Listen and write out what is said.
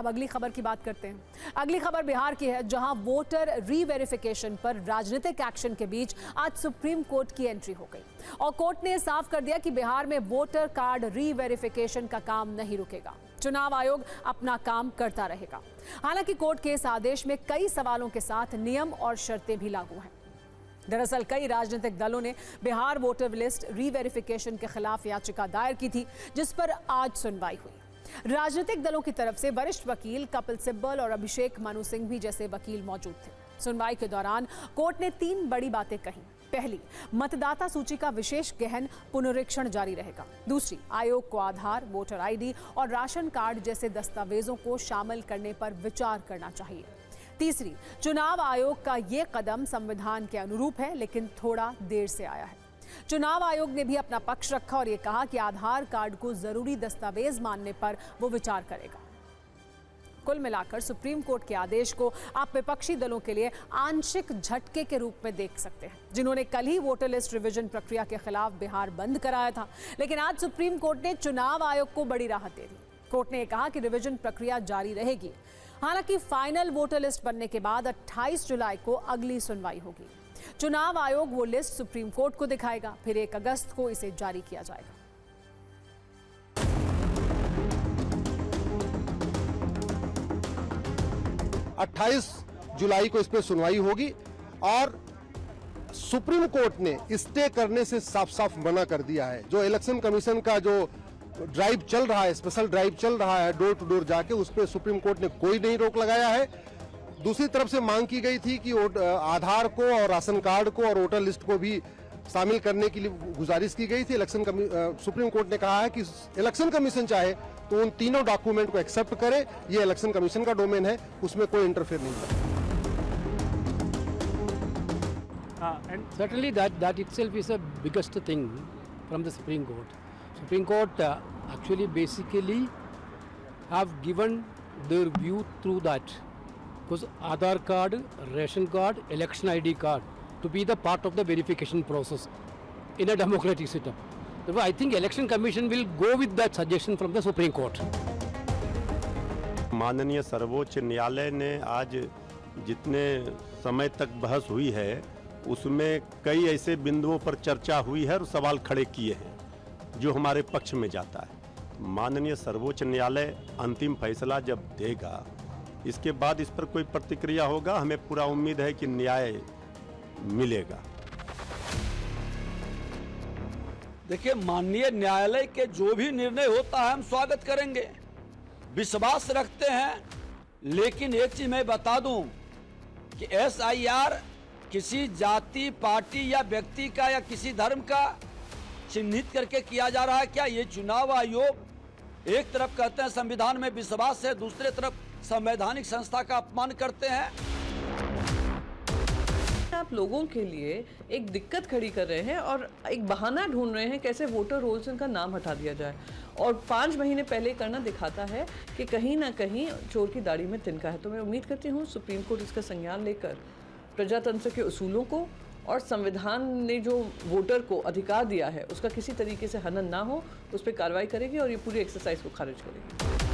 अब अगली खबर की बात करते हैं। अगली खबर बिहार की है, जहां वोटर रीवेरिफिकेशन पर राजनीतिक एक्शन के बीच आज सुप्रीम कोर्ट की एंट्री हो गई और कोर्ट ने साफ कर दिया कि बिहार में वोटर कार्ड रीवेरिफिकेशन का काम नहीं रुकेगा। चुनाव आयोग अपना काम करता रहेगा। हालांकि कोर्ट के इस आदेश में कई सवालों के साथ नियम और शर्तें भी लागू हैं। दरअसल कई राजनीतिक दलों ने बिहार वोटर लिस्ट रीवेरिफिकेशन के खिलाफ याचिका दायर की थी, जिस पर आज सुनवाई हुई। राजनीतिक दलों की तरफ से वरिष्ठ वकील कपिल सिब्बल और अभिषेक मनु सिंघवी जैसे वकील मौजूद थे। सुनवाई के दौरान कोर्ट ने 3 बड़ी बातें कही। पहली, मतदाता सूची का विशेष गहन पुनरीक्षण जारी रहेगा। दूसरी, आयोग को आधार, वोटर आईडी और राशन कार्ड जैसे दस्तावेजों को शामिल करने पर विचार करना चाहिए। तीसरी, चुनाव आयोग का ये कदम संविधान के अनुरूप है, लेकिन थोड़ा देर से आया है। चुनाव आयोग ने भी अपना पक्ष रखा और ये कहा कि आधार कार्ड को जरूरी दस्तावेज मानने पर वो विचार करेगा। कुल मिलाकर सुप्रीम कोर्ट के आदेश को आप विपक्षी दलों के लिए आंशिक झटके के रूप में देख सकते हैं, जिन्होंने कल ही वोटर लिस्ट रिवीजन प्रक्रिया के खिलाफ बिहार बंद कराया था। लेकिन आज सुप्रीम कोर्ट ने चुनाव आयोग को बड़ी राहत दे दी। कोर्ट ने कहा कि रिवीजन प्रक्रिया जारी रहेगी। हालांकि फाइनल वोटर लिस्ट बनने के बाद 28 जुलाई को अगली सुनवाई होगी। चुनाव आयोग वो लिस्ट सुप्रीम कोर्ट को दिखाएगा, फिर 1 अगस्त को इसे जारी किया जाएगा। 28 जुलाई को इस पर सुनवाई होगी और सुप्रीम कोर्ट ने स्टे करने से साफ साफ मना कर दिया है। जो इलेक्शन कमीशन का जो ड्राइव चल रहा है, स्पेशल ड्राइव चल रहा है डोर टू डोर जाके, उस पर सुप्रीम कोर्ट ने कोई नहीं रोक लगाया है। दूसरी तरफ से मांग की गई थी कि आधार को और राशन कार्ड को और वोटर लिस्ट को भी शामिल करने के लिए गुजारिश की गई थी। सुप्रीम कोर्ट ने कहा है कि इलेक्शन कमीशन चाहे तो उन तीनों डॉक्यूमेंट को एक्सेप्ट करे। ये इलेक्शन कमीशन का डोमेन है, उसमें कोई इंटरफेयर नहीं है। And certainly that itself is a biggest thing from the Supreme Court. Supreme Court actually basically have given their view through that, because Aadhaar card, ration card, election ID card to be the part of the verification process in a democratic system. Therefore, I think Election Commission will go with that suggestion from the Supreme Court. माननीय सर्वोच्च न्यायालय ने आज जितने समय तक बहस हुई है उसमें कई ऐसे बिंदुओं पर चर्चा हुई है और सवाल खड़े किए हैं जो हमारे पक्ष में जाता है। माननीय सर्वोच्च न्यायालय अंतिम फैसला जब देगा, इसके बाद इस पर कोई प्रतिक्रिया होगा। हमें पूरा उम्मीद है कि न्याय मिलेगा। देखिए, माननीय न्यायालय के जो भी निर्णय होता है हम स्वागत करेंगे, विश्वास रखते हैं। लेकिन एक चीज मैं बता दूं कि SIR किसी जाति, पार्टी या व्यक्ति का या किसी धर्म का चिन्हित करके किया जा रहा है क्या? ये चुनाव आयोग एक तरफ कहते हैं संविधान में विश्वास है, दूसरे तरफ संवैधानिक संस्था का अपमान करते हैं। आप लोगों के लिए एक दिक्कत खड़ी कर रहे हैं और एक बहाना ढूंढ रहे हैं कैसे वोटर रोल से उनका नाम हटा दिया जाए, और 5 महीने पहले करना दिखाता है कि कहीं ना कहीं चोर की दाढ़ी में तिनका है। तो मैं उम्मीद करती हूँ सुप्रीम कोर्ट इसका संज्ञान लेकर प्रजातंत्र के उसूलों को और संविधान ने जो वोटर को अधिकार दिया है उसका किसी तरीके से हनन ना हो, उस पर कार्रवाई करेगी और ये पूरी एक्सरसाइज को खारिज करेगी।